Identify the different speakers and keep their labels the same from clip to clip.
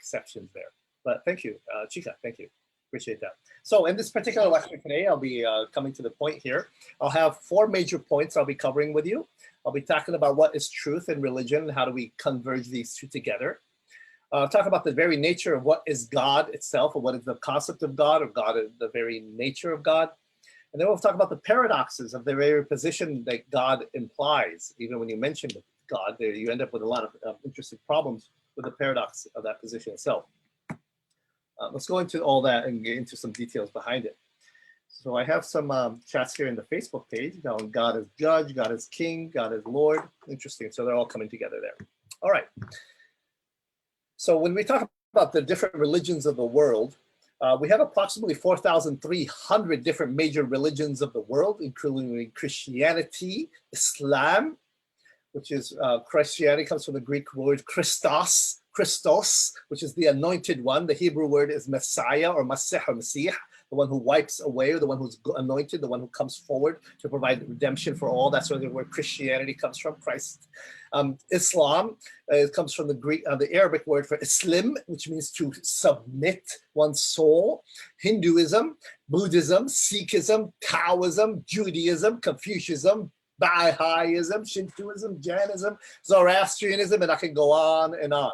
Speaker 1: exceptions there. But thank you, Chica, thank you. Appreciate that. So in this particular lecture today, I'll be coming to the point here. I'll have 4 major points I'll be covering with you. I'll be talking about what is truth in religion and how do we converge these two together. Talk about the very nature of what is God itself, or what is the concept of God, or God is the very nature of God. And then we'll talk about the paradoxes of the very position that God implies. Even when you mention God, there you end up with a lot of interesting problems with the paradox of that position itself. Let's go into all that and get into some details behind it. So I have some chats here in the Facebook page. God is judge, God is king, God is Lord. Interesting. So they're all coming together there. All right. So when we talk about the different religions of the world, we have approximately 4,300 different major religions of the world, including Christianity, Islam, which is Christianity comes from the Greek word Christos, which is the anointed one. The Hebrew word is Messiah or Masih or Messiah, the one who wipes away, or the one who's anointed, the one who comes forward to provide redemption for all. That's where the word Christianity comes from, Christ. Islam, it comes from the Greek, the Arabic word for Islim, which means to submit one's soul. Hinduism, Buddhism, Sikhism, Taoism, Judaism, Confucianism, Baha'ism, Shintoism, Jainism, Zoroastrianism, and I can go on and on.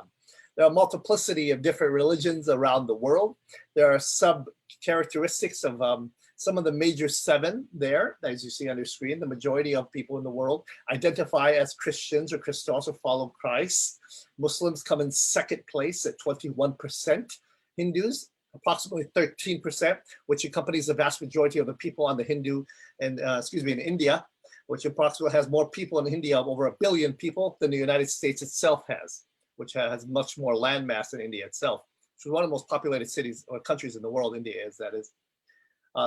Speaker 1: There are a multiplicity of different religions around the world. There are sub-characteristics of some of the major 7 there, as you see on your screen. The majority of people in the world identify as Christians or Christos or follow Christ. Muslims come in 2nd place at 21%. Hindus, approximately 13%, which accompanies the vast majority of the people on the Hindu and, in India, which approximately has more people in India, over 1 billion people, than the United States itself has, which has much more landmass than India itself. Which is one of the most populated cities or countries in the world, India is, that is.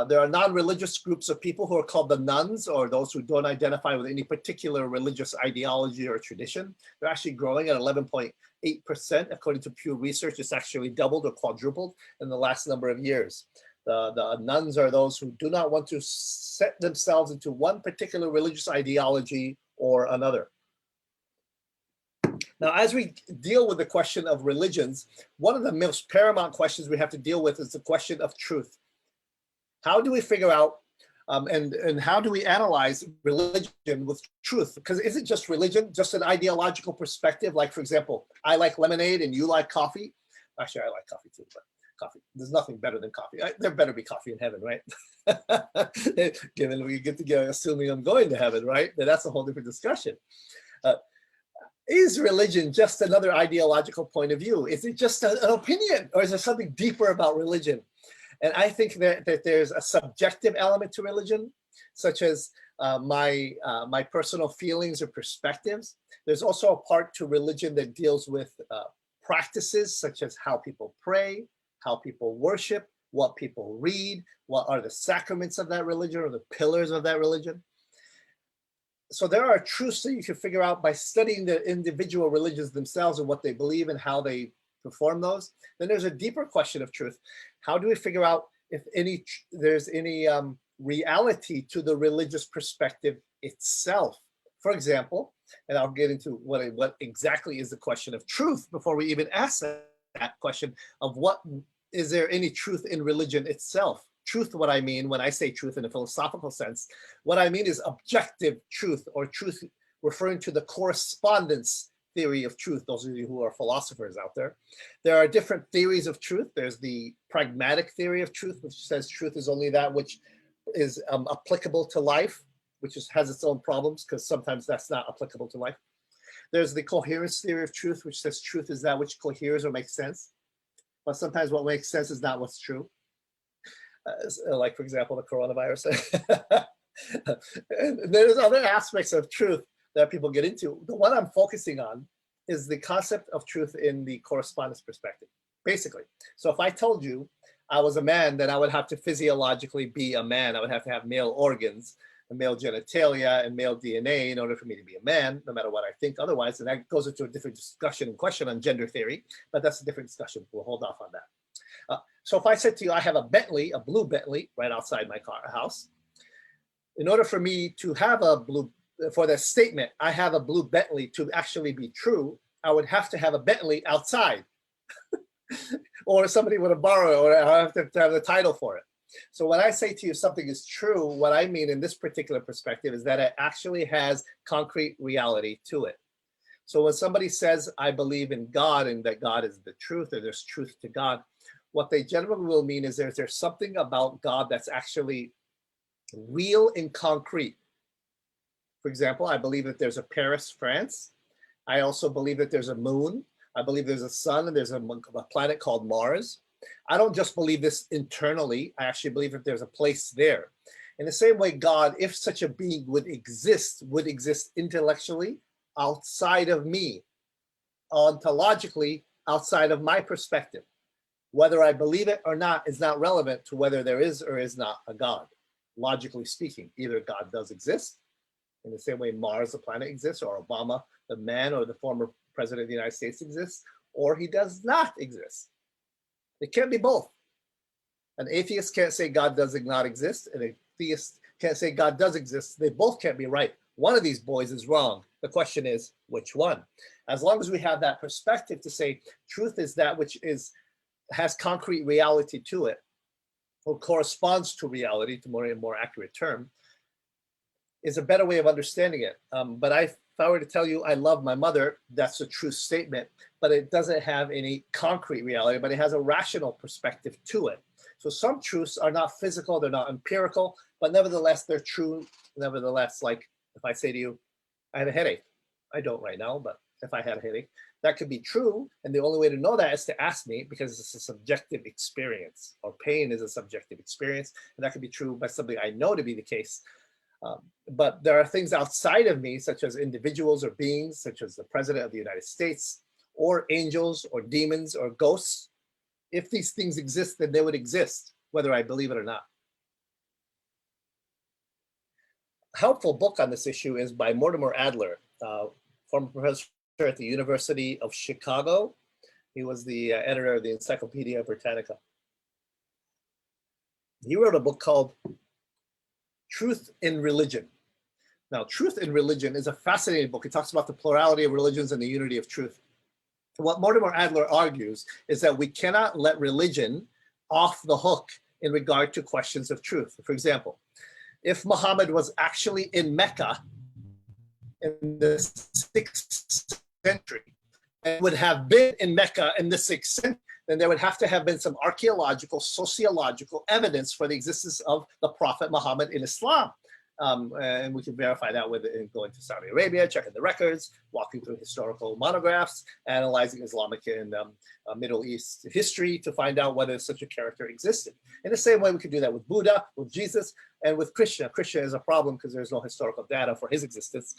Speaker 1: There are non-religious groups of people who are called the nuns, or those who don't identify with any particular religious ideology or tradition. They're actually growing at 11.8%. According to Pew Research, it's actually doubled or quadrupled in the last number of years. The nuns are those who do not want to set themselves into one particular religious ideology or another. Now, as we deal with the question of religions, one of the most paramount questions we have to deal with is the question of truth. How do we figure out and how do we analyze religion with truth? Because isn't just religion just an ideological perspective? Like, for example, I like lemonade and you like coffee. Actually, I like coffee too, but coffee. There's nothing better than coffee. There better be coffee in heaven, right? Given we get together, assuming I'm going to heaven, right? But that's a whole different discussion. Is religion just another ideological point of view? Is it just an opinion, or is there something deeper about religion? And I think that there's a subjective element to religion, such as my personal feelings or perspectives. There's also a part to religion that deals with practices, such as how people pray, how people worship, what people read, what are the sacraments of that religion or the pillars of that religion. So there are truths that you can figure out by studying the individual religions themselves and what they believe and how they perform those. Then there's a deeper question of truth. How do we figure out if there's any reality to the religious perspective itself? For example, and I'll get into what exactly is the question of truth before we even ask that question of what is there any truth in religion itself? Truth, what I mean when I say truth in a philosophical sense, what I mean is objective truth, or truth referring to the correspondence theory of truth. Those of you who are philosophers out there, there are different theories of truth. There's the pragmatic theory of truth, which says truth is only that which is applicable to life, which has its own problems because sometimes that's not applicable to life. There's the coherence theory of truth, which says truth is that which coheres or makes sense, but sometimes what makes sense is not what's true. Like, for example, the coronavirus. And there's other aspects of truth that people get into. The one I'm focusing on is the concept of truth in the correspondence perspective, basically. So if I told you I was a man, then I would have to physiologically be a man. I would have to have male organs, and male genitalia, and male DNA in order for me to be a man, no matter what I think otherwise. And that goes into a different discussion and question on gender theory, but that's a different discussion. We'll hold off on that. So if I said to you, I have a Bentley, a blue Bentley, right outside my house. In order for me to have for that statement, I have a blue Bentley to actually be true, I would have to have a Bentley outside. or somebody would have borrowed, or I have to have the title for it. So when I say to you something is true, what I mean in this particular perspective is that it actually has concrete reality to it. So when somebody says, I believe in God and that God is the truth, or there's truth to God, what they generally will mean is there's something about God that's actually real and concrete. For example, I believe that there's a Paris, France. I also believe that there's a moon. I believe there's a sun, and there's a planet called Mars. I don't just believe this internally. I actually believe that there's a place there. In the same way, God, if such a being would exist intellectually outside of me, ontologically outside of my perspective. Whether I believe it or not is not relevant to whether there is or is not a God. Logically speaking, either God does exist, in the same way Mars, the planet, exists, or Obama, the man or the former president of the United States, exists, or he does not exist. It can't be both. An atheist can't say God does not exist, and a theist can't say God does exist. They both can't be right. One of these boys is wrong. The question is, which one? As long as we have that perspective to say truth is that which has concrete reality to it, or corresponds to reality, to more accurate term, is a better way of understanding it. But if I were to tell you I love my mother, that's a true statement, but it doesn't have any concrete reality, but it has a rational perspective to it. So some truths are not physical, they're not empirical, but nevertheless, they're true. Nevertheless, like if I say to you, I have a headache. I don't right now, but if I had a headache, that could be true. And the only way to know that is to ask me, because it's a subjective experience, or pain is a subjective experience. And that could be true by something I know to be the case. But there are things outside of me, such as individuals or beings, such as the President of the United States, or angels, or demons, or ghosts. If these things exist, then they would exist, whether I believe it or not. A helpful book on this issue is by Mortimer Adler, former professor at the University of Chicago. He was the editor of the Encyclopedia Britannica. He wrote a book called Truth in Religion. Now, Truth in Religion is a fascinating book. It talks about the plurality of religions and the unity of truth. What Mortimer Adler argues is that we cannot let religion off the hook in regard to questions of truth. For example, if Muhammad was actually in Mecca in the 6th century, and would have been in Mecca in the 6th century, then there would have to have been some archaeological, sociological evidence for the existence of the Prophet Muhammad in Islam. And we can verify that with going to Saudi Arabia, checking the records, walking through historical monographs, analyzing Islamic and Middle East history to find out whether such a character existed. In the same way, we could do that with Buddha, with Jesus, and with Krishna. Krishna is a problem because there's no historical data for his existence,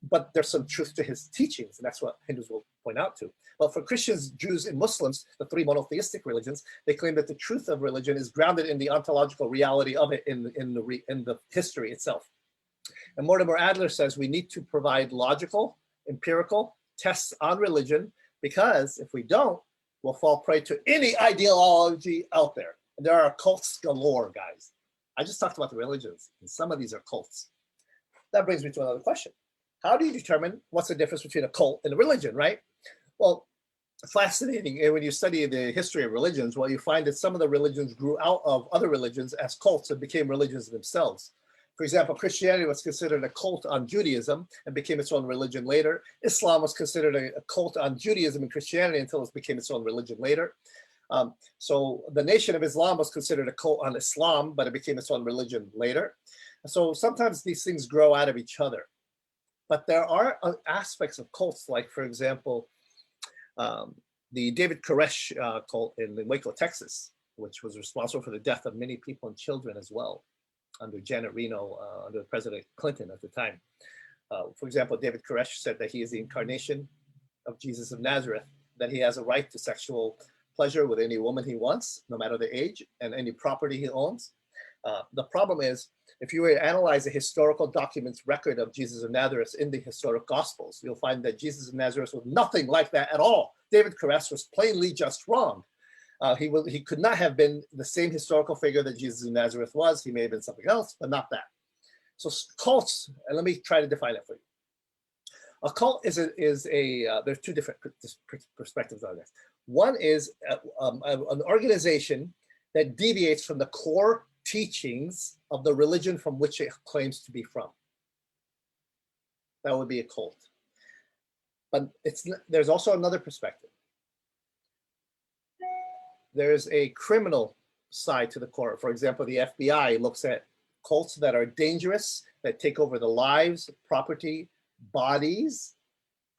Speaker 1: but there's some truth to his teachings, and that's what Hindus will point out to. But for Christians, Jews, and Muslims, the three monotheistic religions, they claim that the truth of religion is grounded in the ontological reality of it in the history itself. And Mortimer Adler says we need to provide logical, empirical tests on religion, because if we don't, we'll fall prey to any ideology out there. And there are cults galore, guys. I just talked about the religions, and some of these are cults. That brings me to another question. How do you determine what's the difference between a cult and a religion, right? Well, fascinating. And when you study the history of religions, well, you find that some of the religions grew out of other religions as cults and became religions themselves. For example, Christianity was considered a cult on Judaism and became its own religion later. Islam was considered a cult on Judaism and Christianity until it became its own religion later. So the Nation of Islam was considered a cult on Islam, but it became its own religion later. So sometimes these things grow out of each other. But there are aspects of cults, like, for example, the David Koresh cult in Waco, Texas, which was responsible for the death of many people and children as well, under Janet Reno, under President Clinton at the time. For example, David Koresh said that he is the incarnation of Jesus of Nazareth, that he has a right to sexual pleasure with any woman he wants, no matter the age, and any property he owns. The problem is, if you were to analyze the historical documents record of Jesus of Nazareth in the historic Gospels, you'll find that Jesus of Nazareth was nothing like that at all. David Koresh was plainly just wrong. He could not have been the same historical figure that Jesus of Nazareth was. He may have been something else, but not that. So cults, and let me try to define it for you. A cult there's two different perspectives on this. One is an organization that deviates from the core teachings of the religion from which it claims to be from. That would be a cult. But there's also another perspective. There's a criminal side to the core. For example, the FBI looks at cults that are dangerous, that take over the lives, property, bodies,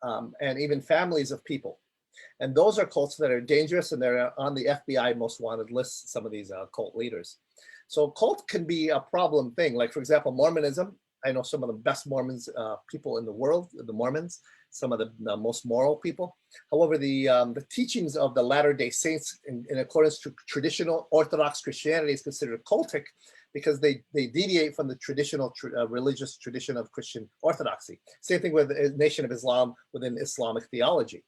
Speaker 1: and even families of people. And those are cults that are dangerous, and they're on the FBI most wanted list, some of these cult leaders. So cult can be a problem thing. Like, for example, Mormonism. I know some of the best Mormons people in the world, the Mormons, some of the most moral people. However, the teachings of the Latter-day Saints in accordance to traditional Orthodox Christianity is considered cultic because they deviate from the traditional religious tradition of Christian orthodoxy. Same thing with the Nation of Islam within Islamic theology.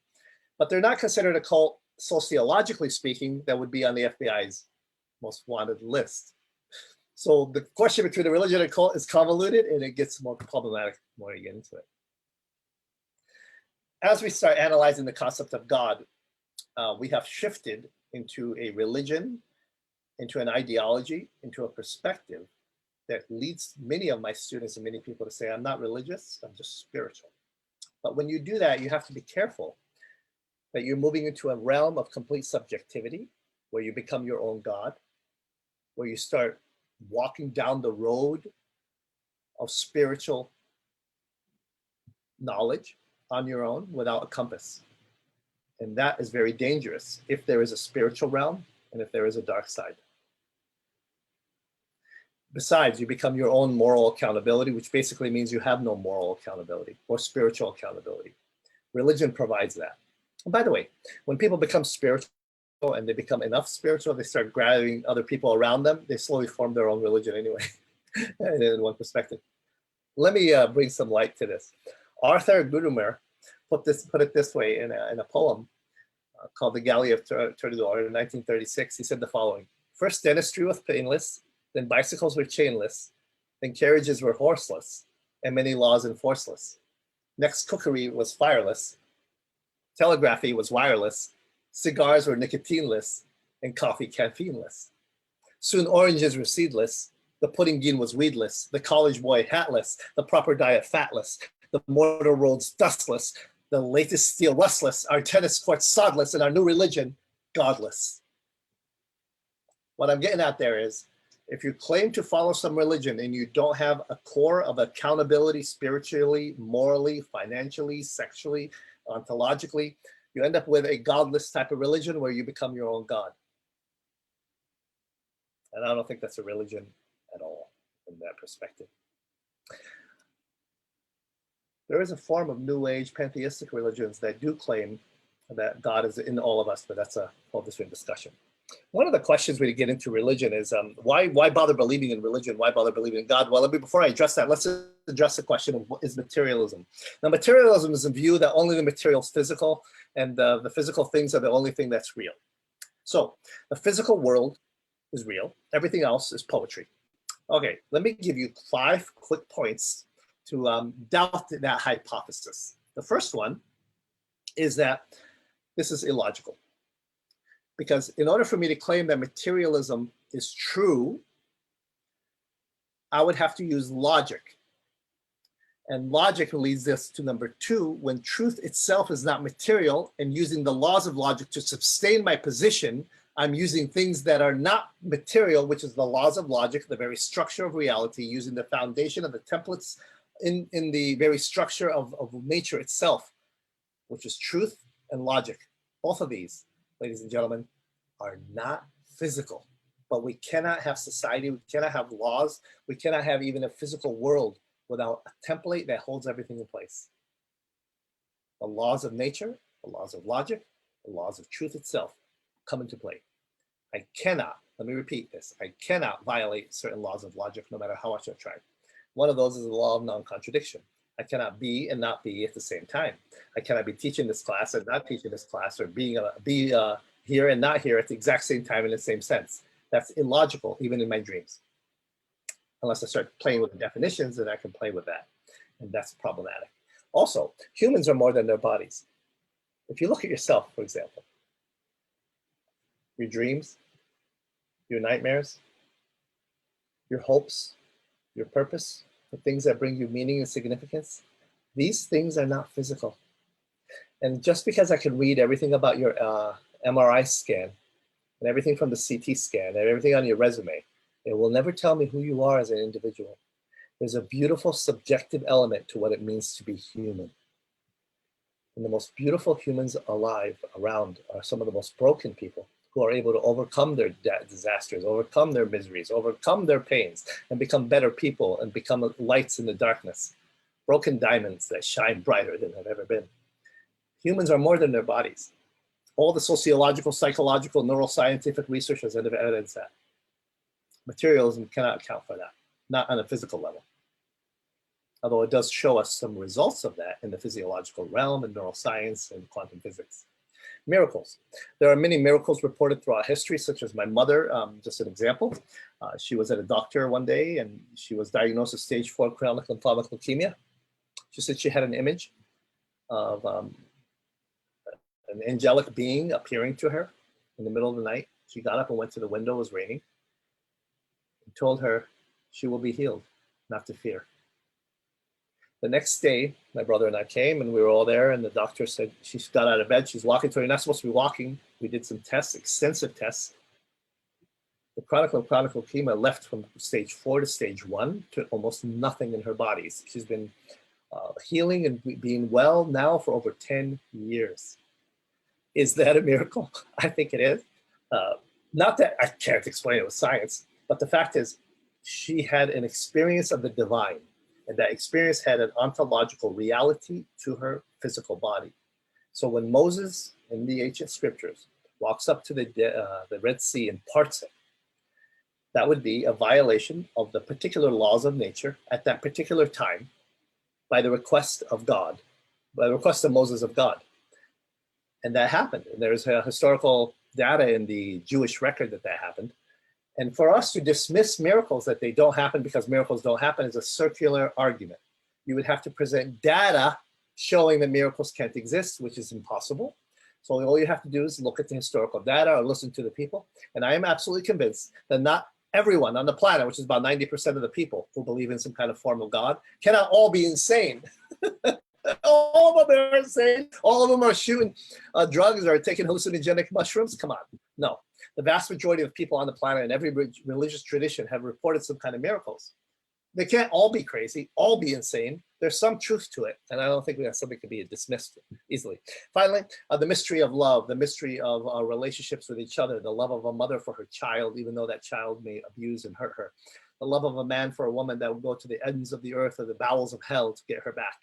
Speaker 1: But they're not considered a cult, sociologically speaking, that would be on the FBI's most wanted list. So the question between the religion and cult is convoluted, and it gets more problematic the more you get into it. As we start analyzing the concept of God, we have shifted into a religion, into an ideology, into a perspective that leads many of my students and many people to say, I'm not religious, I'm just spiritual. But when you do that, you have to be careful that you're moving into a realm of complete subjectivity, where you become your own God, where you start walking down the road of spiritual knowledge on your own without a compass. And that is very dangerous if there is a spiritual realm and if there is a dark side. Besides, you become your own moral accountability, which basically means you have no moral accountability or spiritual accountability. Religion provides that. And by the way, when people become spiritual and they become enough spiritual, they start gathering other people around them, they slowly form their own religion anyway, in one perspective. Let me bring some light to this. Arthur Gudumer put it this way in a poem called The Galley of Toreador in 1936. He said the following: first dentistry was painless, then bicycles were chainless, then carriages were horseless, and many laws enforceless. Next cookery was fireless, telegraphy was wireless, cigars were nicotineless, and coffee caffeineless. Soon oranges were seedless, the pudding bean was weedless, the college boy hatless, the proper diet fatless, the mortar roads dustless, the latest steel rustless, our tennis courts sodless, and our new religion godless. What I'm getting at there is, if you claim to follow some religion and you don't have a core of accountability spiritually, morally, financially, sexually, ontologically, you end up with a godless type of religion where you become your own God. And I don't think that's a religion at all in that perspective. There is a form of New Age pantheistic religions that do claim that God is in all of us, but that's a whole different discussion. One of the questions we get into religion is why bother believing in religion? Why bother believing in God? Well, before I address that, let's address the question of what is materialism. Now, materialism is a view that only the material is physical, and the physical things are the only thing that's real. So the physical world is real. Everything else is poetry. Okay, let me give you 5 quick points to doubt that hypothesis. The first one is that this is illogical. Because in order for me to claim that materialism is true, I would have to use logic. And logic leads us to number 2, when truth itself is not material, and using the laws of logic to sustain my position, I'm using things that are not material, which is the laws of logic, the very structure of reality, using the foundation of the templates in the very structure of nature itself, which is truth and logic. Both of these, ladies and gentlemen, are not physical. But we cannot have society, we cannot have laws, we cannot have even a physical world without a template that holds everything in place. The laws of nature, the laws of logic, the laws of truth itself come into play. I cannot, let me repeat this, I cannot violate certain laws of logic no matter how much I try. One of those is the law of non-contradiction. I cannot be and not be at the same time. I cannot be teaching this class and not teaching this class, or be here and not here at the exact same time in the same sense. That's illogical, even in my dreams. Unless I start playing with the definitions, then I can play with that. And that's problematic. Also, humans are more than their bodies. If you look at yourself, for example, your dreams, your nightmares, your hopes, your purpose, the things that bring you meaning and significance. These things are not physical. And just because I can read everything about your MRI scan and everything from the CT scan and everything on your resume, it will never tell me who you are as an individual. There's a beautiful subjective element to what it means to be human. And the most beautiful humans alive around are some of the most broken people who are able to overcome their disasters, overcome their miseries, overcome their pains, and become better people and become lights in the darkness. Broken diamonds that shine brighter than they've ever been. Humans are more than their bodies. All the sociological, psychological, neuroscientific research has evidence that. Materialism cannot account for that, not on a physical level. Although it does show us some results of that in the physiological realm and neuroscience and quantum physics. Miracles. There are many miracles reported throughout history, such as my mother, just an example. She was at a doctor one day and she was diagnosed with stage 4 chronic lymphomic leukemia. She said she had an image of an angelic being appearing to her in the middle of the night. She got up and went to the window, it was raining, and told her she will be healed, not to fear. The next day, my brother and I came and we were all there and the doctor said, she got out of bed, she's walking, so you're not supposed to be walking. We did some tests, extensive tests. The chronic leukemia left from stage 4 to stage 1 to almost nothing in her body. She's been healing and being well now for over 10 years. Is that a miracle? I think it is. Not that I can't explain it with science, but the fact is she had an experience of the divine. And that experience had an ontological reality to her physical body. So when Moses in the ancient scriptures walks up to the Red Sea and parts it, that would be a violation of the particular laws of nature at that particular time by the request of God, by the request of Moses of God. And that happened. And there's historical data in the Jewish record that happened. And for us to dismiss miracles that they don't happen because miracles don't happen is a circular argument. You would have to present data showing that miracles can't exist, which is impossible. So all you have to do is look at the historical data or listen to the people. And I am absolutely convinced that not everyone on the planet, which is about 90% of the people who believe in some kind of form of God, cannot all be insane. All of them are insane. All of them are shooting drugs or taking hallucinogenic mushrooms. Come on. No. The vast majority of people on the planet in every religious tradition have reported some kind of miracles. They can't all be crazy, all be insane. There's some truth to it, and I don't think that's something can be dismissed easily. Finally, the mystery of love, the mystery of our relationships with each other, the love of a mother for her child, even though that child may abuse and hurt her, the love of a man for a woman that will go to the ends of the earth or the bowels of hell to get her back.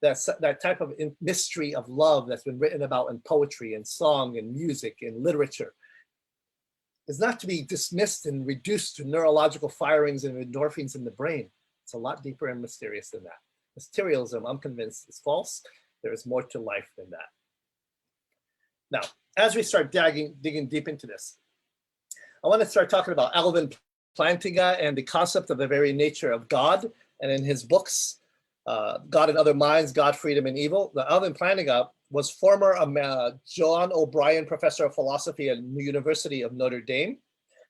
Speaker 1: That type of mystery of love that's been written about in poetry and song and music and literature is not to be dismissed and reduced to neurological firings and endorphins in the brain. It's a lot deeper and mysterious than that. Materialism, I'm convinced, is false. There is more to life than that. Now, as we start digging deep into this, I want to start talking about Alvin Plantinga and the concept of the very nature of God. And in his books, God and Other Minds, God, Freedom, and Evil, Alvin Plantinga was former John O'Brien Professor of Philosophy at the University of Notre Dame.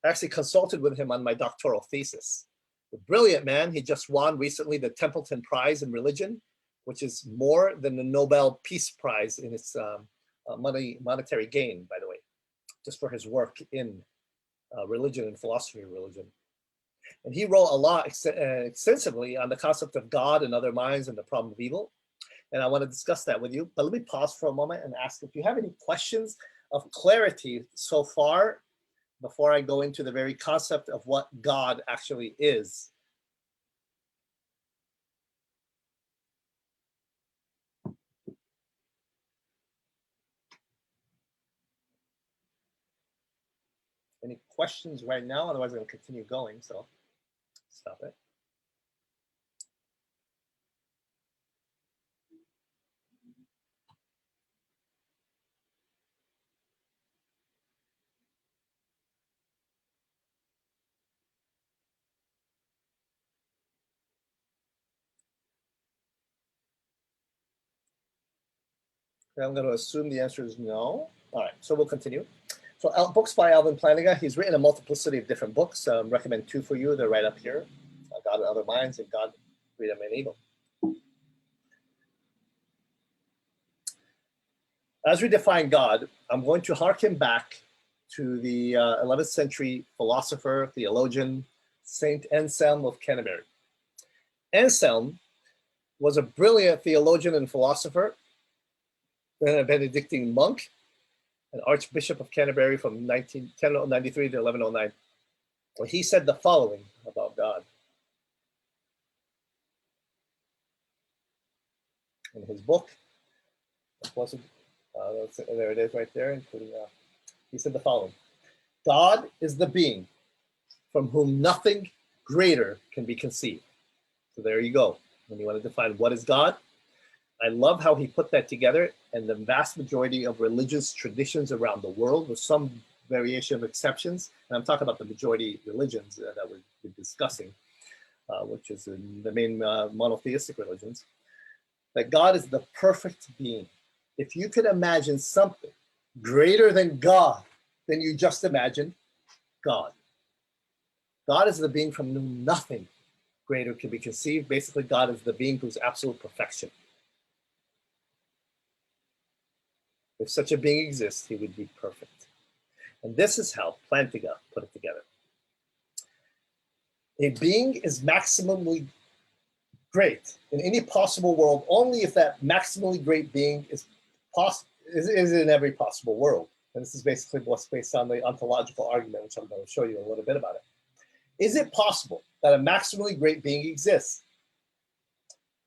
Speaker 1: I actually consulted with him on my doctoral thesis. A brilliant man. He just won recently the Templeton Prize in Religion, which is more than the Nobel Peace Prize in its monetary gain, by the way, just for his work in religion and philosophy of religion. And he wrote a lot extensively on the concept of God and other minds and the problem of evil. And I want to discuss that with you. But let me pause for a moment and ask if you have any questions of clarity so far before I go into the very concept of what God actually is. Any questions right now? Otherwise, I'm going to continue going. So stop it. I'm going to assume the answer is no. All right, so we'll continue. So books by Alvin Plantinga. He's written a multiplicity of different books. Recommend two for you. They're right up here. God in Other Minds and God, Freedom, and Evil. As we define God, I'm going to harken back to the 11th century philosopher, theologian, Saint Anselm of Canterbury. Anselm was a brilliant theologian and philosopher, and a Benedictine monk, an Archbishop of Canterbury from 1093 to 1109. Well, he said the following about God. In his book, there it is right there, including, he said the following: God is the being from whom nothing greater can be conceived. So there you go. When you want to define what is God, I love how he put that together, and the vast majority of religious traditions around the world, with some variation of exceptions, and I'm talking about the majority religions that we're discussing, which is the main monotheistic religions, that God is the perfect being. If you could imagine something greater than God, then you just imagine God. God is the being from whom nothing greater can be conceived. Basically, God is the being who's absolute perfection. If such a being exists, he would be perfect. And this is how Plantinga put it together. A being is maximally great in any possible world only if that maximally great being is in every possible world. And this is basically what's based on the ontological argument, which I'm going to show you a little bit about it. Is it possible that a maximally great being exists?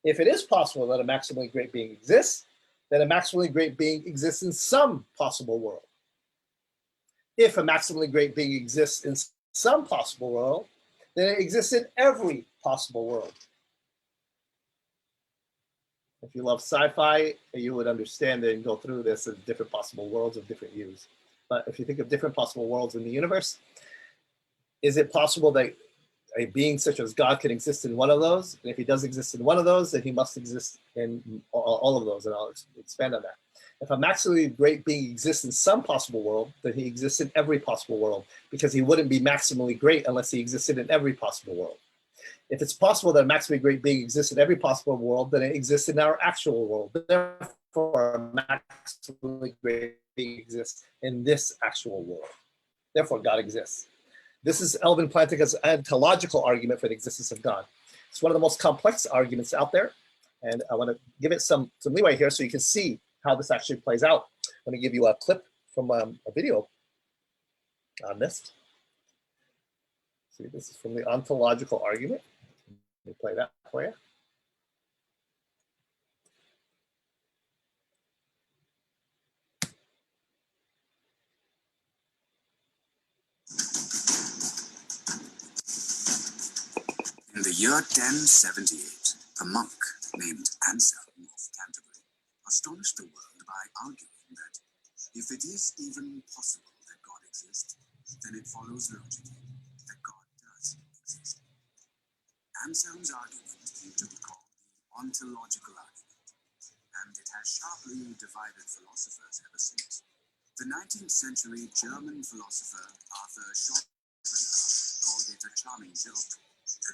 Speaker 1: If it is possible that a maximally great being exists, then a maximally great being exists in some possible world. If a maximally great being exists in some possible world, then it exists in every possible world. If you love sci-fi, you would understand it and go through this as different possible worlds of different views. But if you think of different possible worlds in the universe, is it possible that a being such as God can exist in one of those? And if he does exist in one of those, then he must exist in all of those, and I'll expand on that. If a maximally great being exists in some possible world, then he exists in every possible world, because he wouldn't be maximally great unless he existed in every possible world. If it's possible that a maximally great being exists in every possible world, then it exists in our actual world. Therefore, a maximally great being exists in this actual world. Therefore, God exists. This is Alvin Plantinga's ontological argument for the existence of God. It's one of the most complex arguments out there, and I want to give it some leeway here so you can see how this actually plays out. Let me give you a clip from a video on this. See, this is from the ontological argument. Let me play that for you.
Speaker 2: In the year 1078, a monk named Anselm of Canterbury astonished the world by arguing that if it is even possible that God exists, then it follows logically that God does exist. Anselm's argument came to be called the Ontological argument, and it has sharply divided philosophers ever since. The 19th century German philosopher Arthur Schopenhauer called it a charming joke.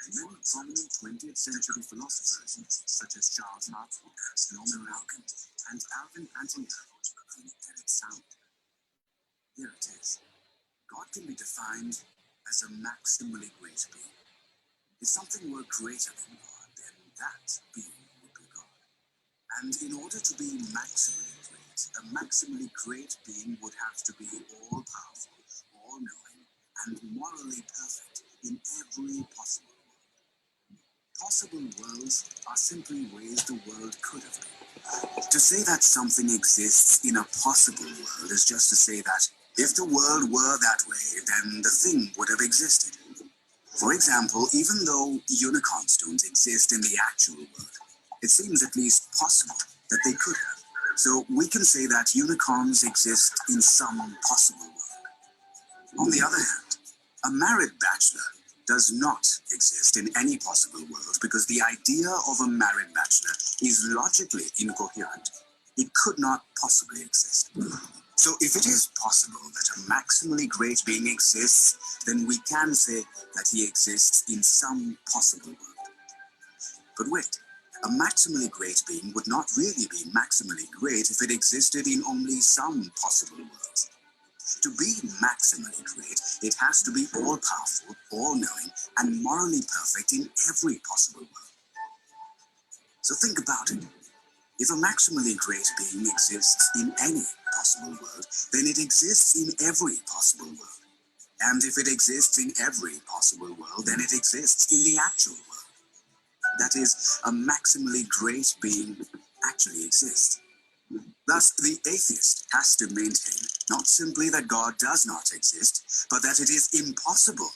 Speaker 2: Many prominent 20th century philosophers, such as Charles Hartwell, Norman Malcolm, and Alvin Plantinga, think that it's sound. Here it is. God can be defined as a maximally great being. If something were greater than God, then that being would be God. And in order to be maximally great, a maximally great being would have to be all-powerful, all-knowing, and morally perfect in every possible world. Possible worlds are simply ways the world could have been. To say that something exists in a possible world is just to say that if the world were that way, then the thing would have existed. For example, even though unicorns don't exist in the actual world, it seems at least possible that they could have. So we can say that unicorns exist in some possible world. On the other hand, a married bachelor does not exist in any possible world because the idea of a married bachelor is logically incoherent. It could not possibly exist. So if it is possible that a maximally great being exists, then we can say that he exists in some possible world. But wait, a maximally great being would not really be maximally great if it existed in only some possible worlds. To be maximally great, it has to be all-powerful, all-knowing, and morally perfect in every possible world. So think about it. If a maximally great being exists in any possible world, then it exists in every possible world. And if it exists in every possible world, then it exists in the actual world. That is, a maximally great being actually exists. Thus, the atheist has to maintain not simply that God does not exist, but that it is impossible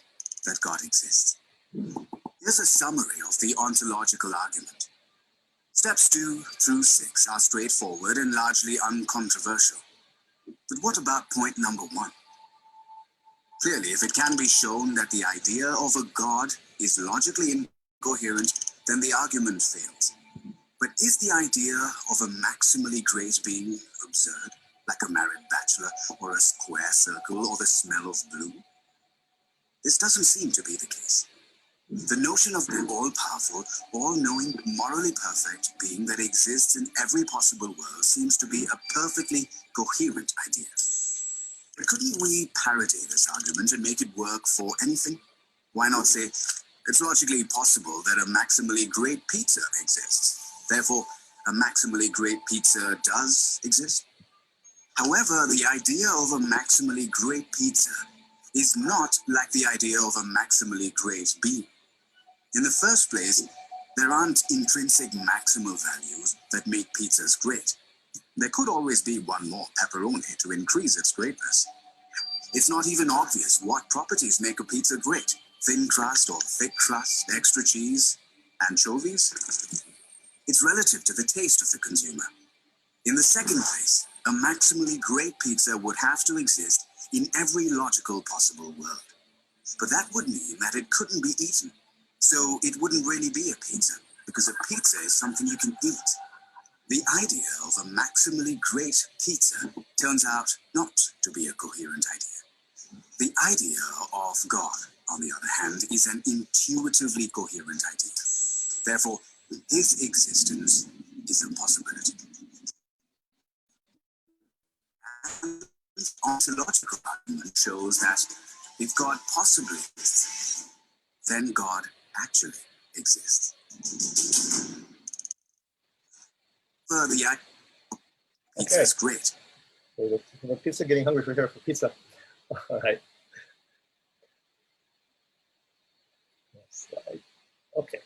Speaker 2: that God exists. Here's a summary of the ontological argument. Steps 2 through 6 are straightforward and largely uncontroversial. But what about point number 1? Clearly, if it can be shown that the idea of a God is logically incoherent, then the argument fails. But is the idea of a maximally great being absurd, like a married bachelor, or a square circle, or the smell of blue? This doesn't seem to be the case. The notion of an all-powerful, all-knowing, morally perfect being that exists in every possible world seems to be a perfectly coherent idea. But couldn't we parody this argument and make it work for anything? Why not say, it's logically possible that a maximally great pizza exists. Therefore, a maximally great pizza does exist? However, the idea of a maximally great pizza is not like the idea of a maximally great being. In the first place, there aren't intrinsic maximal values that make pizzas great. There could always be one more pepperoni to increase its greatness. It's not even obvious what properties make a pizza great. Thin crust or thick crust, extra cheese, anchovies. It's relative to the taste of the consumer. In the second place, a maximally great pizza would have to exist in every logical possible world. But that would mean that it couldn't be eaten. So it wouldn't really be a pizza, because a pizza is something you can eat. The idea of a maximally great pizza turns out not to be a coherent idea. The idea of God, on the other hand, is an intuitively coherent idea. Therefore, his existence is a possibility. And the ontological argument shows that if God possibly exists, then God actually exists. The pizza is great.
Speaker 1: The pizza getting hungry for pizza. All right. Next slide. Okay.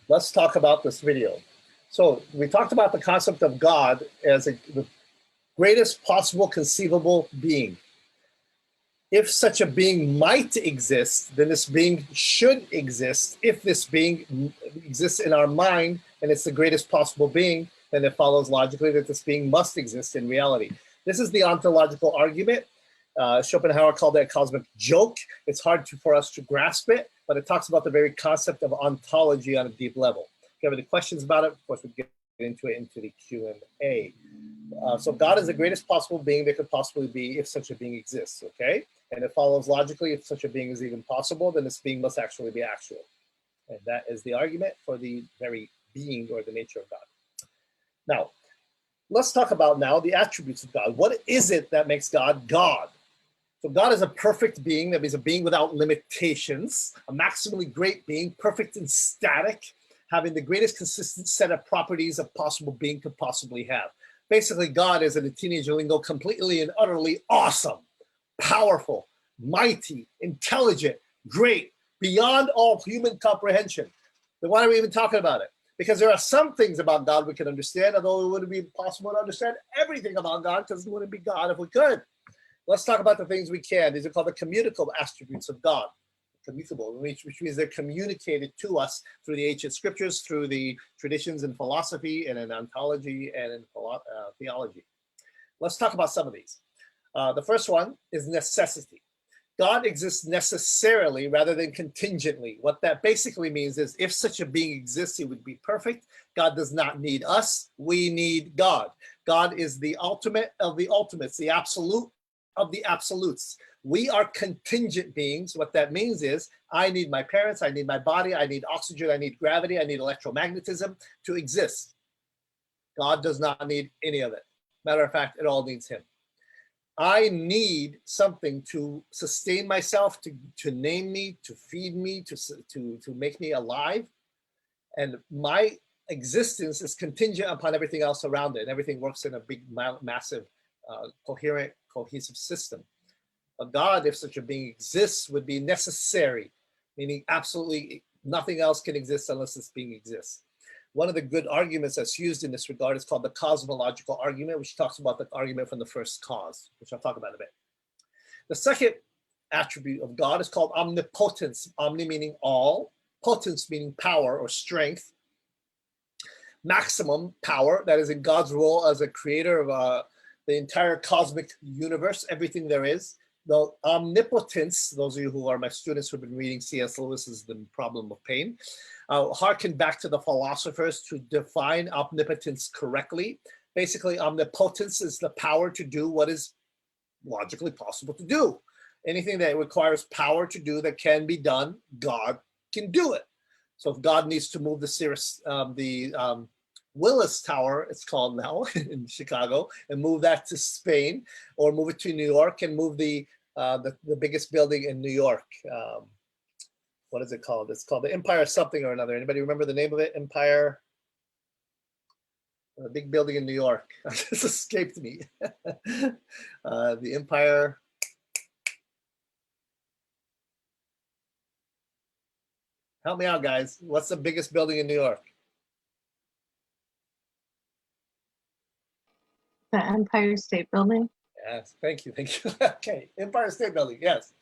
Speaker 1: Let's talk about this video. So we talked about the concept of God as the greatest possible conceivable being. If such a being might exist, then this being should exist. If this being exists in our mind and it's the greatest possible being, then it follows logically that this being must exist in reality. This is the ontological argument. Schopenhauer called it a cosmic joke. It's hard for us to grasp it, but it talks about the very concept of ontology on a deep level. If you have any questions about it, of course, we'll get into it into the Q&A. So God is the greatest possible being there could possibly be if such a being exists, okay? And it follows logically if such a being is even possible, then this being must actually be actual. And that is the argument for the very being or the nature of God. Now, let's talk about now the attributes of God. What is it that makes God God? So God is a perfect being, that means a being without limitations, a maximally great being, perfect and static, having the greatest consistent set of properties a possible being could possibly have. Basically, God is in the teenager lingo completely and utterly awesome, powerful, mighty, intelligent, great, beyond all human comprehension. Then why are we even talking about it? Because there are some things about God we can understand, although it wouldn't be possible to understand everything about God because it wouldn't be God if we could. Let's talk about the things we can. These are called the communicable attributes of God. Commutable, which means they're communicated to us through the ancient scriptures, through the traditions in philosophy and in ontology and in theology. Let's talk about some of these. The first one is necessity. God exists necessarily rather than contingently. What that basically means is if such a being exists, he would be perfect. God does not need us. We need God. God is the ultimate of the ultimates, the absolute of the absolutes. We are contingent beings. What that means is I need my parents, I need my body, I need oxygen, I need gravity, I need electromagnetism to exist. God does not need any of it. Matter of fact, it all needs him. I need something to sustain myself, to name me, to feed me, to make me alive. And my existence is contingent upon everything else around it. Everything works in a big, massive, coherent, cohesive system. A God, if such a being exists, would be necessary, meaning absolutely nothing else can exist unless this being exists. One of the good arguments that's used in this regard is called the cosmological argument, which talks about the argument from the first cause, which I'll talk about in a bit. The second attribute of God is called omnipotence. Omni meaning all, potence meaning power or strength. Maximum power, that is in God's role as a creator of the entire cosmic universe, everything there is. The omnipotence, those of you who are my students who have been reading C.S. Lewis's The Problem of Pain, harken back to the philosophers to define omnipotence correctly. Basically, omnipotence is the power to do what is logically possible to do. Anything that requires power to do that can be done, God can do it. So if God needs to move the Willis Tower, it's called now in Chicago, and move that to Spain, or move it to New York and move the biggest building in New York. What is it called? It's called the Empire something or another. Anybody remember the name of it? Empire, the big building in New York. This escaped me. The Empire. Help me out, guys. What's the biggest building in New York?
Speaker 3: The Empire State Building.
Speaker 1: Yes, thank you. Okay, Empire State Building, yes.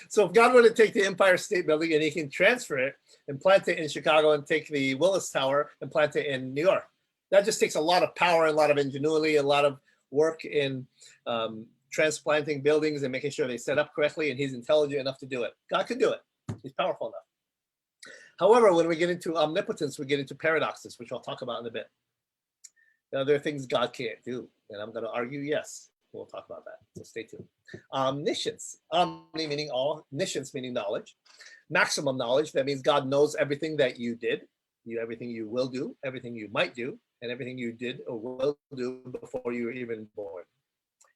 Speaker 1: So if God were to take the Empire State Building and he can transfer it and plant it in Chicago and take the Willis Tower and plant it in New York, that just takes a lot of power, a lot of ingenuity, a lot of work in transplanting buildings and making sure they set up correctly, and he's intelligent enough to do it. God could do it. He's powerful enough. However, when we get into omnipotence, we get into paradoxes, which I'll talk about in a bit. Now, there are things God can't do, and I'm going to argue yes. We'll talk about that, so stay tuned. Omniscience, omni meaning all, omniscience meaning knowledge. Maximum knowledge, that means God knows everything that you did, everything you will do, everything you might do, and everything you did or will do before you were even born.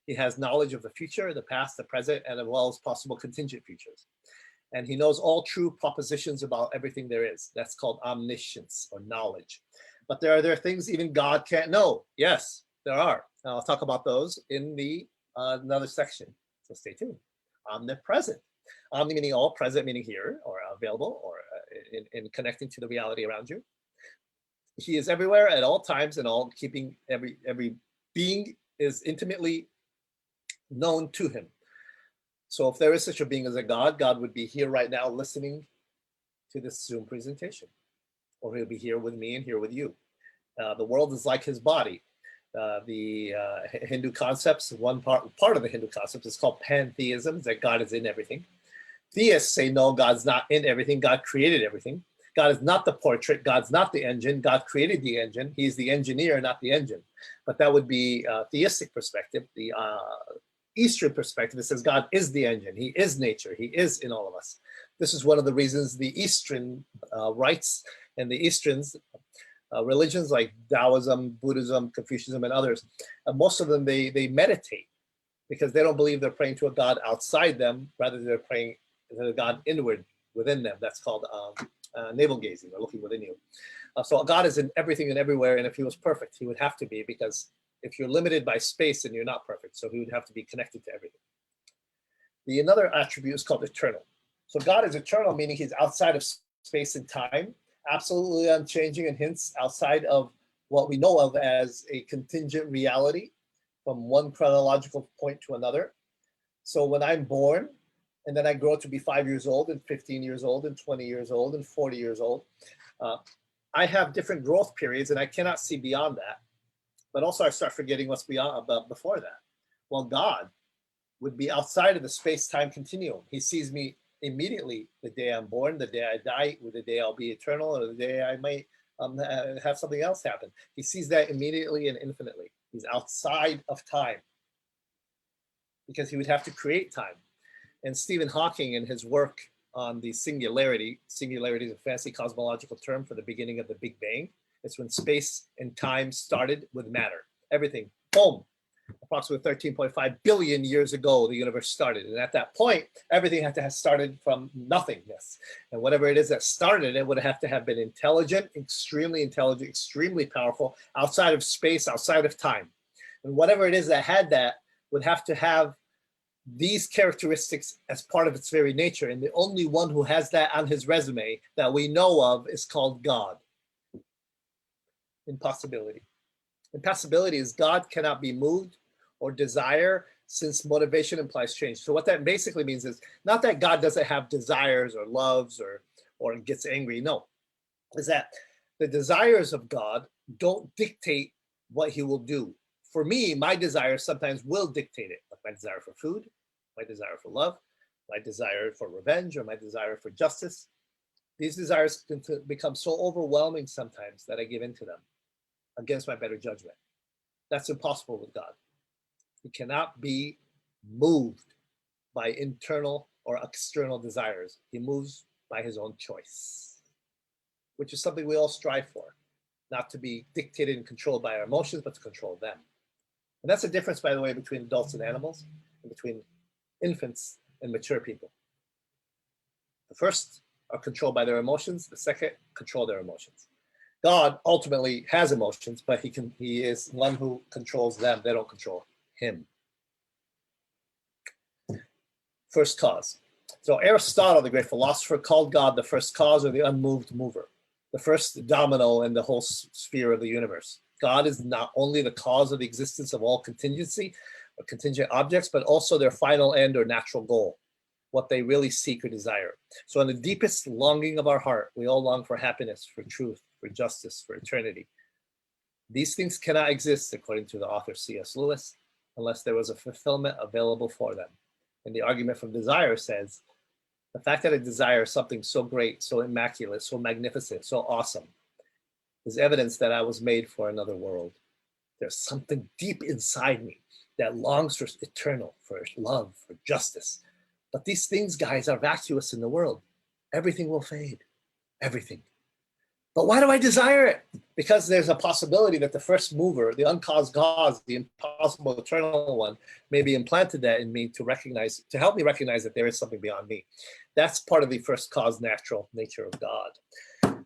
Speaker 1: He has knowledge of the future, the past, the present, and as well as possible contingent futures. And he knows all true propositions about everything there is. That's called omniscience or knowledge. But there are things even God can't know. Yes, there are. And I'll talk about those in the another section. So stay tuned. Omnipresent. Omni meaning all, present meaning here or available or in connecting to the reality around you. He is everywhere at all times and all, keeping every being is intimately known to him. So if there is such a being as a God, God would be here right now listening to this Zoom presentation, or he'll be here with me and here with you. The world is like his body. The Hindu concepts, one part of the Hindu concepts is called pantheism, that God is in everything. Theists say, no, God's not in everything. God created everything. God is not the portrait. God's not the engine. God created the engine. He's the engineer, not the engine. But that would be a theistic perspective. The Eastern perspective, it says God is the engine. He is nature. He is in all of us. This is one of the reasons the Eastern rites and the Easterns religions like Taoism, Buddhism, Confucianism, and others, most of them, they meditate because they don't believe they're praying to a God outside them. Rather, they're praying to a God inward within them. That's called navel gazing, or looking within you. So God is in everything and everywhere, and if he was perfect, he would have to be, because if you're limited by space, then you're not perfect. So he would have to be connected to everything. Another attribute is called eternal. So God is eternal, meaning he's outside of space and time, absolutely unchanging, and hence outside of what we know of as a contingent reality from one chronological point to another. So when I'm born, and then I grow to be 5 years old, and 15 years old, and 20 years old, and 40 years old, I have different growth periods, and I cannot see beyond that. But also I start forgetting what's before that. Well, God would be outside of the space-time continuum. He sees me immediately the day I'm born, the day I die, or the day I'll be eternal, or the day I might have something else happen. He sees that immediately and infinitely. He's outside of time because he would have to create time. And Stephen Hawking, in his work on the singularity is a fancy cosmological term for the beginning of the Big Bang. It's when space and time started with matter. Everything, boom. Approximately 13.5 billion years ago, the universe started. And at that point, everything had to have started from nothingness. And whatever it is that started it would have to have been intelligent, extremely powerful, outside of space, outside of time. And whatever it is that had that would have to have these characteristics as part of its very nature. And the only one who has that on his resume that we know of is called God. Impossibility. Impossibility is God cannot be moved or desire, since motivation implies change. So what that basically means is not that God doesn't have desires or loves or gets angry. No, is that the desires of God don't dictate what he will do. For me, my desires sometimes will dictate it, like my desire for food, my desire for love, my desire for revenge, or my desire for justice. These desires can become so overwhelming sometimes that I give in to them against my better judgment. That's impossible with God. He cannot be moved by internal or external desires. He moves by his own choice, which is something we all strive for, not to be dictated and controlled by our emotions, but to control them. And that's the difference, by the way, between adults and animals, and between infants and mature people. The first are controlled by their emotions. The second control their emotions. God ultimately has emotions, but he is one who controls them. They don't control him. First cause. So Aristotle, the great philosopher, called God the first cause, or the unmoved mover, the first domino in the whole sphere of the universe. God is not only the cause of the existence of all contingency or contingent objects, but also their final end or natural goal, what they really seek or desire. So in the deepest longing of our heart, we all long for happiness, for truth, for justice, for eternity. These things cannot exist, according to the author C.S. Lewis, unless there was a fulfillment available for them. And the argument from desire says, the fact that I desire something so great, so immaculate, so magnificent, so awesome, is evidence that I was made for another world. There's something deep inside me that longs for eternal, for love, for justice. But these things, guys, are vacuous in the world. Everything will fade, everything. But why do I desire it? Because there's a possibility that the first mover, the uncaused cause, the impossible eternal one, may be implanted that in me to help me recognize that there is something beyond me. That's part of the first cause natural nature of God.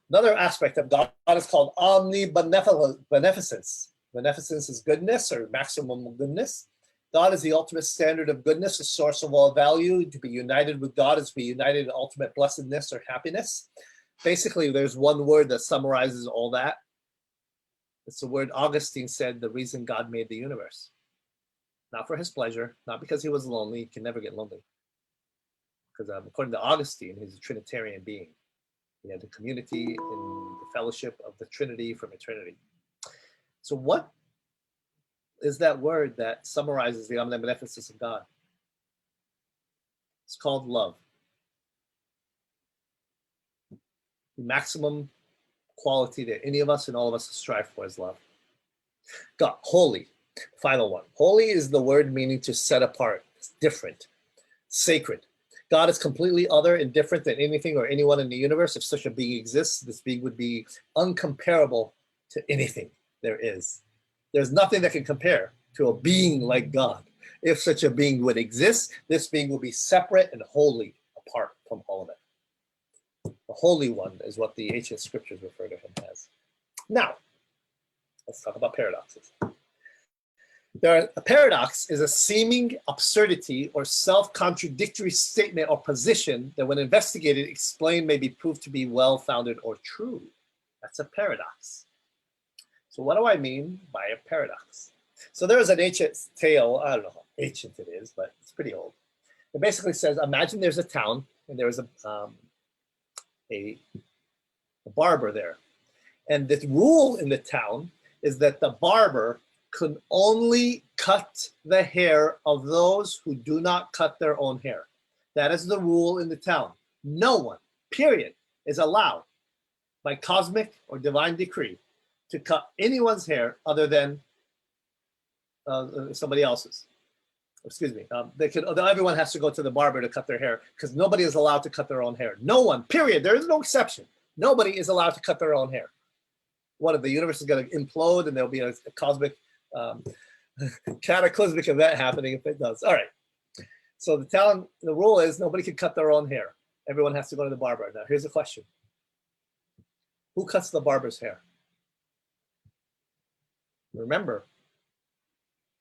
Speaker 1: Another aspect of God is called omnibeneficence. Beneficence is goodness or maximum goodness. God is the ultimate standard of goodness, the source of all value. To be united with God is to be united in ultimate blessedness or happiness. Basically, there's one word that summarizes all that. It's the word Augustine said, the reason God made the universe. Not for his pleasure, not because he was lonely. He can never get lonely. Because according to Augustine, he's a Trinitarian being. He had the community in the fellowship of the Trinity from eternity. So what is that word that summarizes the omnibeneficence of God? It's called love. The maximum quality that any of us and all of us strive for is love. God, holy, final one. Holy is the word meaning to set apart. It's different, sacred. God is completely other and different than anything or anyone in the universe. If such a being exists, this being would be uncomparable to anything there is. There's nothing that can compare to a being like God. If such a being would exist, this being would be separate and holy, apart from all of it. The Holy One is what the ancient scriptures refer to him as. Now, let's talk about paradoxes. A paradox is a seeming absurdity or self-contradictory statement or position that when investigated, explained, may be proved to be well-founded or true. That's a paradox. So what do I mean by a paradox? So there is an ancient tale, I don't know how ancient it is, but it's pretty old. It basically says, imagine there's a town and there's a barber there. And the rule in the town is that the barber can only cut the hair of those who do not cut their own hair. That is the rule in the town. No one, period, is allowed by cosmic or divine decree to cut anyone's hair other than somebody else's. Excuse me. Everyone has to go to the barber to cut their hair because nobody is allowed to cut their own hair. No one, period. There is no exception. Nobody is allowed to cut their own hair. What if the universe is going to implode and there'll be a cosmic, cataclysmic event happening if it does? All right. So the rule is nobody can cut their own hair. Everyone has to go to the barber. Now, here's the question. Who cuts the barber's hair? Remember,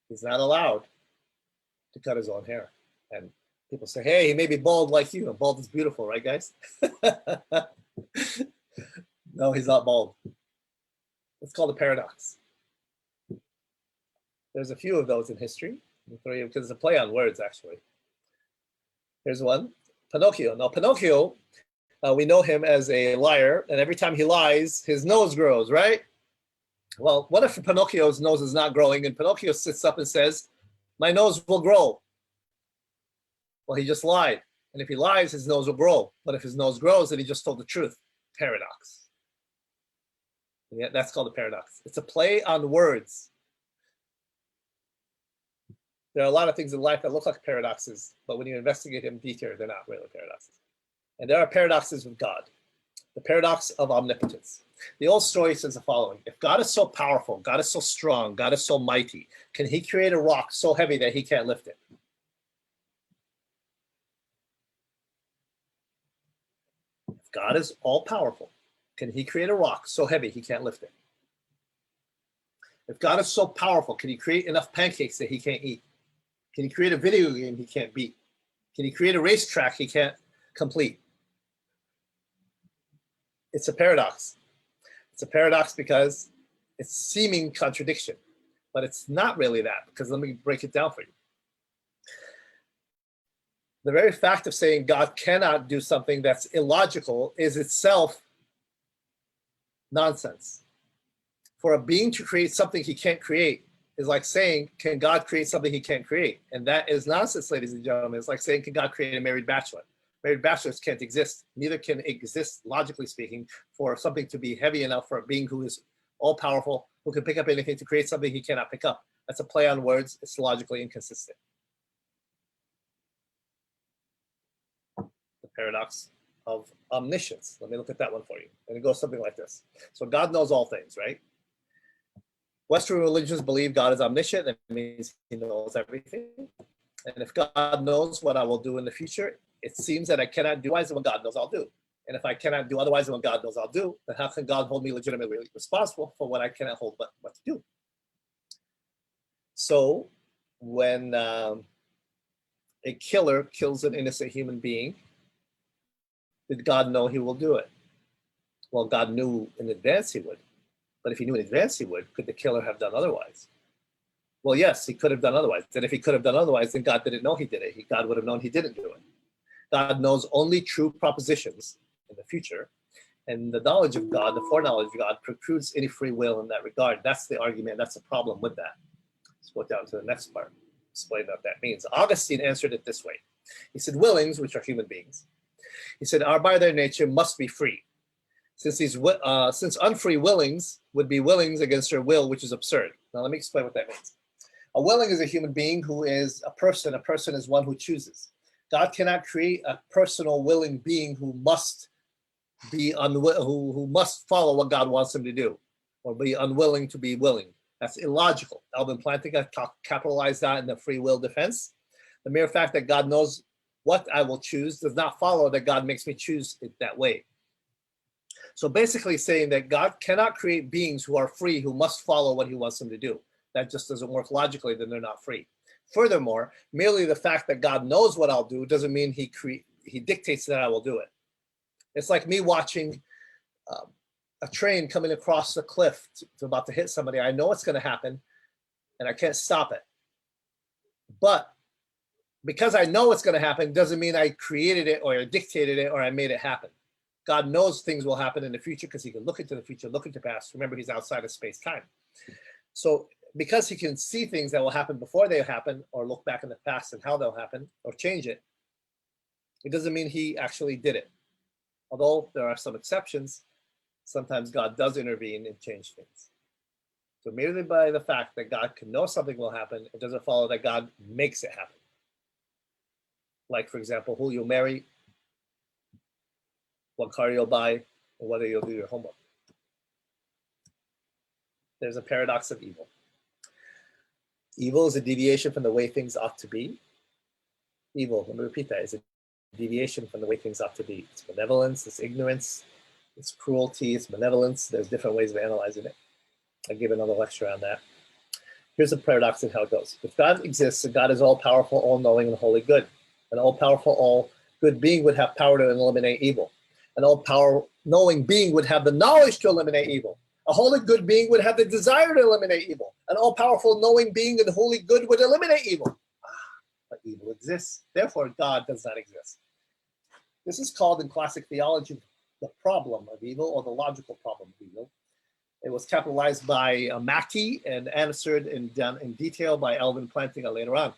Speaker 1: he's not allowed to cut his own hair. And people say, hey, he may be bald like you. And bald is beautiful, right, guys? No, he's not bald. It's called a paradox. There's a few of those in history, because it's a play on words, actually. Here's one, Pinocchio. Now, Pinocchio, we know him as a liar, and every time he lies, his nose grows, right? Well, what if Pinocchio's nose is not growing, and Pinocchio sits up and says, my nose will grow? Well, he just lied. And if he lies, his nose will grow. But if his nose grows, then he just told the truth. Paradox. Yeah, that's called a paradox. It's a play on words. There are a lot of things in life that look like paradoxes, but when you investigate them in detail, they're not really paradoxes. And there are paradoxes with God. The paradox of omnipotence. The old story says the following. If God is so powerful, God is so strong, God is so mighty, can he create a rock so heavy that he can't lift it? If God is all powerful, can he create a rock so heavy he can't lift it? If God is so powerful, can he create enough pancakes that he can't eat? Can he create a video game he can't beat? Can he create a racetrack he can't complete? It's a paradox. It's a paradox because it's seeming contradiction, but it's not really that, because let me break it down for you. The very fact of saying God cannot do something that's illogical is itself nonsense. For a being to create something he can't create is like saying, can God create something he can't create? And that is nonsense, ladies and gentlemen. It's like saying, can God create a married bachelor? Married bachelors can't exist. Neither can exist, logically speaking, for something to be heavy enough for a being who is all-powerful, who can pick up anything to create something he cannot pick up. That's a play on words. It's logically inconsistent. The paradox of omniscience. Let me look at that one for you. And it goes something like this. So God knows all things, right? Western religions believe God is omniscient. That means he knows everything. And if God knows what I will do in the future, it seems that I cannot do otherwise than what God knows I'll do. And if I cannot do otherwise than what God knows I'll do, then how can God hold me legitimately responsible for what I cannot hold but what to do? So when a killer kills an innocent human being, did God know he will do it? Well, God knew in advance he would. But if he knew in advance he would, could the killer have done otherwise? Well, yes, he could have done otherwise. And if he could have done otherwise, then God didn't know he did it. God would have known he didn't do it. God knows only true propositions in the future. And the knowledge of God, the foreknowledge of God, precludes any free will in that regard. That's the argument. That's the problem with that. Let's go down to the next part. Explain what that means. Augustine answered it this way. He said, willings, which are human beings, he said, are by their nature must be free. Since unfree willings would be willings against their will, which is absurd. Now, let me explain what that means. A willing is a human being who is a person. A person is one who chooses. God cannot create a personal willing being who must be who must follow what God wants him to do, or be unwilling to be willing. That's illogical. Alvin Plantinga capitalized that in the free will defense. The mere fact that God knows what I will choose does not follow that God makes me choose it that way. So basically saying that God cannot create beings who are free, who must follow what he wants them to do. That just doesn't work logically, then they're not free. Furthermore, merely the fact that God knows what I'll do doesn't mean he dictates that I will do it. It's like me watching a train coming across the cliff to about to hit somebody. I know it's going to happen and I can't stop it. But because I know it's going to happen doesn't mean I created it or I dictated it or I made it happen. God knows things will happen in the future because he can look into the future, look into the past. Remember, he's outside of space-time. So because he can see things that will happen before they happen, or look back in the past and how they'll happen, or change it, it doesn't mean he actually did it. Although there are some exceptions, sometimes God does intervene and change things. So merely by the fact that God can know something will happen, it doesn't follow that God makes it happen. Like, for example, who you'll marry, what car you'll buy, or whether you'll do your homework. There's a paradox of evil. Evil is a deviation from the way things ought to be. Evil, let me repeat that, is a deviation from the way things ought to be. It's benevolence, it's ignorance, it's cruelty, it's malevolence. There's different ways of analyzing it. I'll give another lecture on that. Here's a paradox of how it goes. If God exists, and God is all-powerful, all-knowing, and wholly good, an all-powerful, all-good being would have power to eliminate evil. An all-power-knowing being would have the knowledge to eliminate evil. A wholly good being would have the desire to eliminate evil. An all-powerful, knowing being and wholly good would eliminate evil. But evil exists. Therefore, God does not exist. This is called in classic theology the problem of evil, or the logical problem of evil. It was capitalized by Mackey and answered in detail by Alvin Plantinga later on.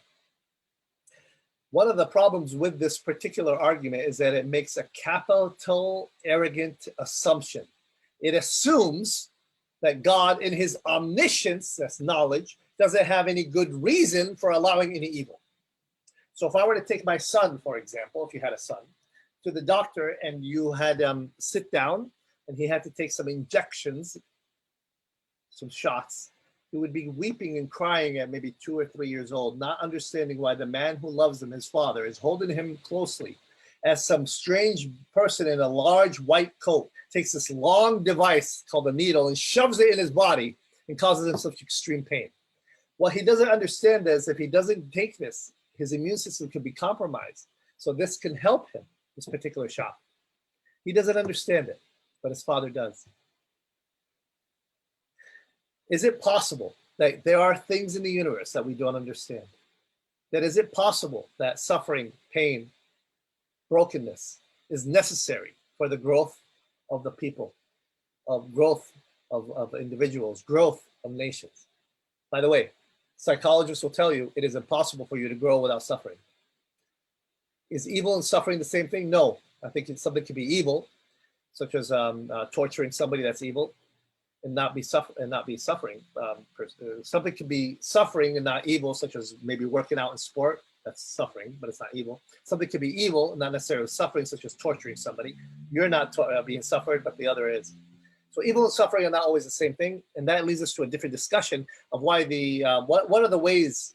Speaker 1: One of the problems with this particular argument is that it makes a capital arrogant assumption. It assumes that God, in his omniscience, that's knowledge, doesn't have any good reason for allowing any evil. So if I were to take my son, for example, if you had a son, to the doctor and you had sit down and he had to take some injections, some shots, he would be weeping and crying at maybe 2 or 3 years old, not understanding why the man who loves him, his father, is holding him closely as some strange person in a large white coat takes this long device called a needle and shoves it in his body and causes him such extreme pain. What he doesn't understand is if he doesn't take this, his immune system could be compromised. So this can help him, this particular shot. He doesn't understand it, but his father does. Is it possible that there are things in the universe that we don't understand? That is it possible that suffering, pain, brokenness is necessary for the growth of the people, of growth of individuals, growth of nations? By the way, psychologists will tell you it is impossible for you to grow without suffering. Is evil and suffering the same thing? No. I think something could be evil, such as torturing somebody, that's evil, and not be suffering. Something could be suffering and not evil, such as maybe working out in sport. That's suffering, but it's not evil. Something could be evil and not necessarily suffering, such as torturing somebody. You're not being suffered, but the other is. So evil and suffering are not always the same thing, and that leads us to a different discussion of why one of the ways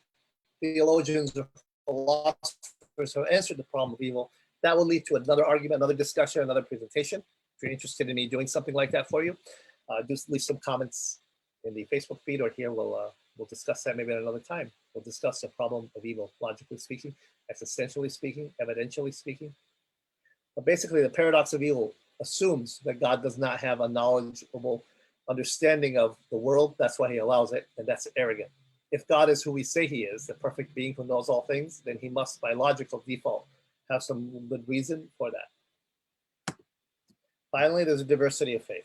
Speaker 1: theologians or philosophers have answered the problem of evil. That will lead to another argument, another discussion, another presentation. If you're interested in me doing something like that for you, just leave some comments in the Facebook feed or here. We'll discuss that maybe at another time. We'll discuss the problem of evil, logically speaking, existentially speaking, evidentially speaking. But basically, the paradox of evil assumes that God does not have a knowledgeable understanding of the world. That's why he allows it, and that's arrogant. If God is who we say he is, the perfect being who knows all things, then he must, by logical default, have some good reason for that. Finally, there's a diversity of faith.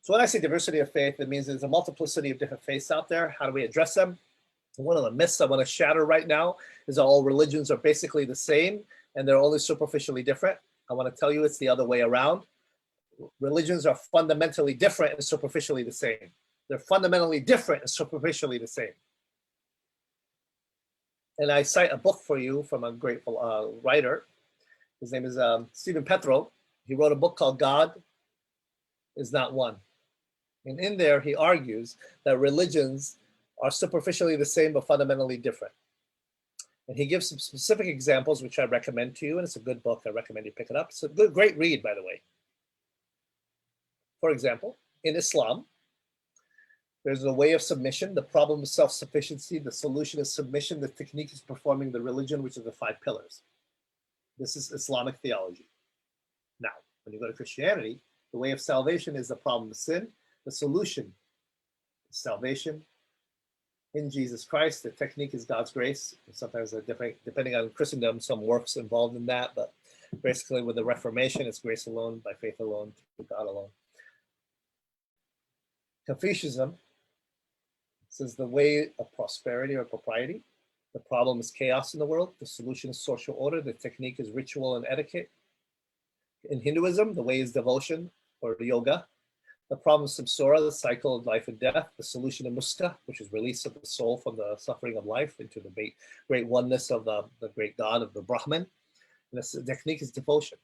Speaker 1: So when I say diversity of faith, it means there's a multiplicity of different faiths out there. How do we address them? One of the myths I want to shatter right now is that all religions are basically the same and they're only superficially different. I want to tell you it's the other way around. Religions are fundamentally different and superficially the same. They're fundamentally different and superficially the same. And I cite a book for you from a great writer. His name is Stephen Petrow. He wrote a book called God is Not One. And in there, he argues that religions are superficially the same, but fundamentally different. And he gives some specific examples, which I recommend to you. And it's a good book. I recommend you pick it up. It's a great read, by the way. For example, in Islam, there's a way of submission. The problem is self-sufficiency. The solution is submission. The technique is performing the religion, which are the 5 pillars. This is Islamic theology. Now, when you go to Christianity, the way of salvation is the problem of sin. The solution is salvation in Jesus Christ. The technique is God's grace. Sometimes they're different, depending on Christendom, some works involved in that, but basically with the Reformation, it's grace alone, by faith alone, through God alone. Confucianism Says the way of prosperity or propriety. The problem is chaos in the world. The solution is social order. The technique is ritual and etiquette. In Hinduism, the way is devotion or yoga. The problem is samsara, the cycle of life and death. The solution is musta, which is release of the soul from the suffering of life into the great oneness of the great God of the Brahman. And the technique is devotion.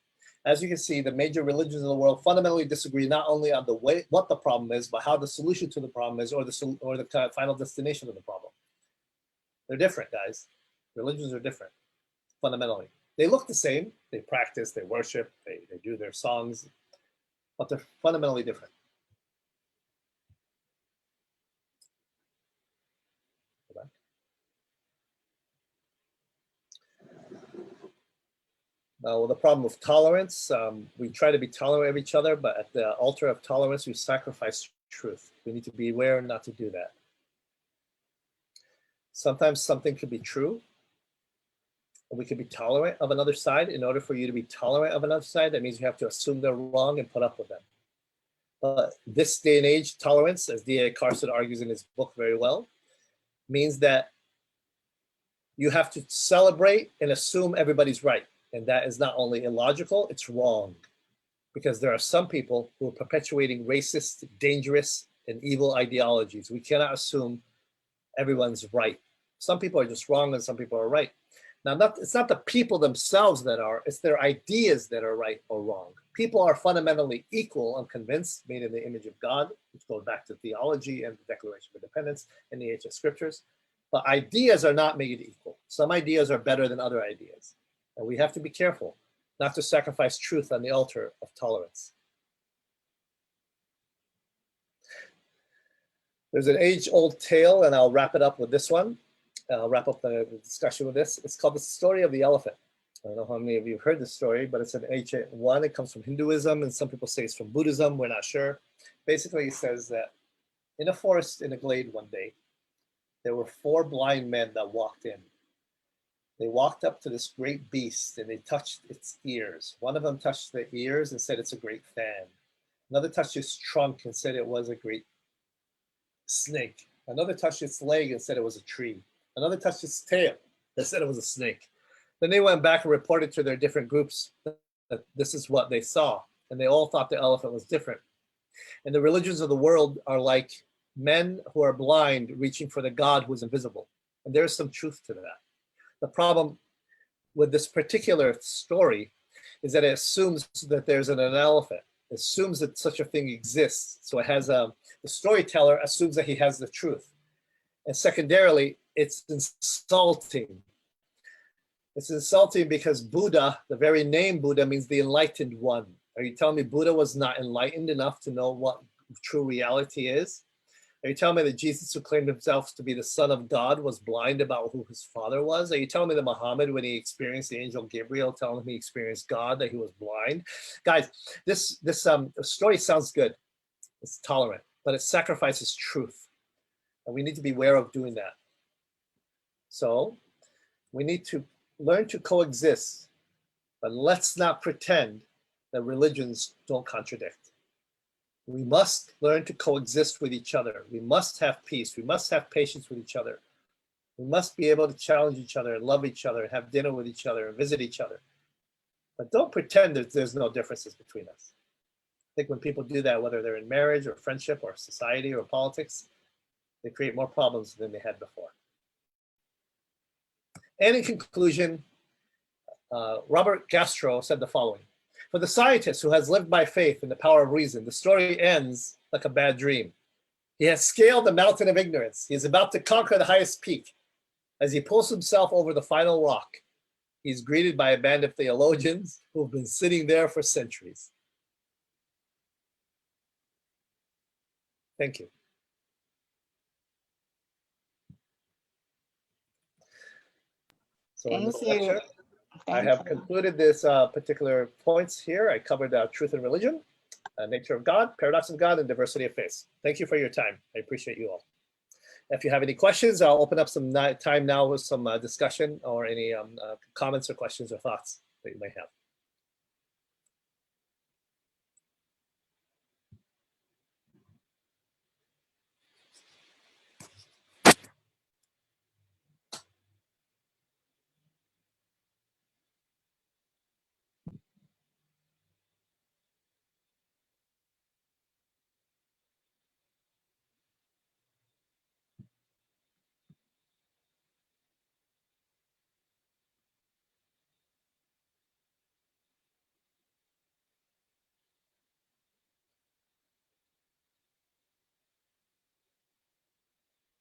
Speaker 1: As you can see, the major religions in the world fundamentally disagree not only on the way, what the problem is, but how the solution to the problem is, or the final destination of the problem. They're different, guys. Religions are different, fundamentally. They look the same. They practice, they worship, they do their songs, but they're fundamentally different. Go back. Now, the problem of tolerance, we try to be tolerant of each other, but at the altar of tolerance, we sacrifice truth. We need to be aware not to do that. Sometimes something could be true, and we could be tolerant of another side. In order for you to be tolerant of another side, that means you have to assume they're wrong and put up with them. But this day and age, tolerance, as D.A. Carson argues in his book very well, means that you have to celebrate and assume everybody's right. And that is not only illogical, it's wrong. Because there are some people who are perpetuating racist, dangerous, and evil ideologies. We cannot assume everyone's right. Some people are just wrong and some people are right. Now, it's not the people themselves that are, it's their ideas that are right or wrong. People are fundamentally equal, I'm convinced, made in the image of God, which goes back to theology and the Declaration of Independence and the ancient scriptures. But ideas are not made equal. Some ideas are better than other ideas. And we have to be careful not to sacrifice truth on the altar of tolerance. There's an age-old tale, and I'll wrap it up with this one. I'll wrap up the discussion with this. It's called The Story of the Elephant. I don't know how many of you have heard this story, but it's an ancient one. It comes from Hinduism, and some people say it's from Buddhism. We're not sure. Basically, it says that in a forest in a glade one day, there were 4 blind men that walked in. They walked up to this great beast, and they touched its ears. One of them touched the ears and said it's a great fan. Another touched its trunk and said it was a great snake. Another touched its leg and said it was a tree. Another touched its tail and said it was a snake. Then they went back and reported to their different groups that this is what they saw. And they all thought the elephant was different. And the religions of the world are like men who are blind reaching for the God who is invisible. And there's some truth to that. The problem with this particular story is that it assumes that there's an elephant. It assumes that such a thing exists. So it has the storyteller assumes that he has the truth. And secondarily, it's insulting. It's insulting because Buddha, the very name Buddha, means the enlightened one. Are you telling me Buddha was not enlightened enough to know what true reality is? Are you telling me that Jesus, who claimed himself to be the Son of God, was blind about who his father was? Are you telling me that Muhammad, when he experienced the angel Gabriel telling him he experienced God, that he was blind? Guys, this story sounds good. It's tolerant, but it sacrifices truth. And we need to be aware of doing that. So we need to learn to coexist, but let's not pretend that religions don't contradict. We must learn to coexist with each other. We must have peace. We must have patience with each other. We must be able to challenge each other and love each other and have dinner with each other and visit each other. But don't pretend that there's no differences between us. I think when people do that, whether they're in marriage or friendship or society or politics, they create more problems than they had before. And in conclusion, Robert Castro said the following: for the scientist who has lived by faith in the power of reason, the story ends like a bad dream. He has scaled the mountain of ignorance. He is about to conquer the highest peak. As he pulls himself over the final rock, he's greeted by a band of theologians who've been sitting there for centuries. Thank you. So in this lecture, I have concluded this particular points here. I covered truth and religion, nature of God, paradox of God, and diversity of faith. Thank you for your time. I appreciate you all. If you have any questions, I'll open up some time now with some discussion or any comments or questions or thoughts that you may have.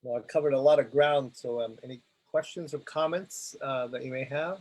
Speaker 1: Well, I covered a lot of ground, so any questions or comments that you may have?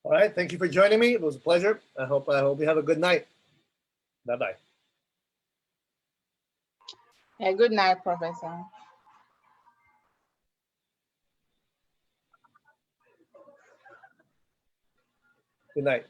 Speaker 1: All right, thank you for joining me. It was a pleasure. I hope you have a good night. Bye-bye.
Speaker 4: Yeah, good night, Professor.
Speaker 1: Good night.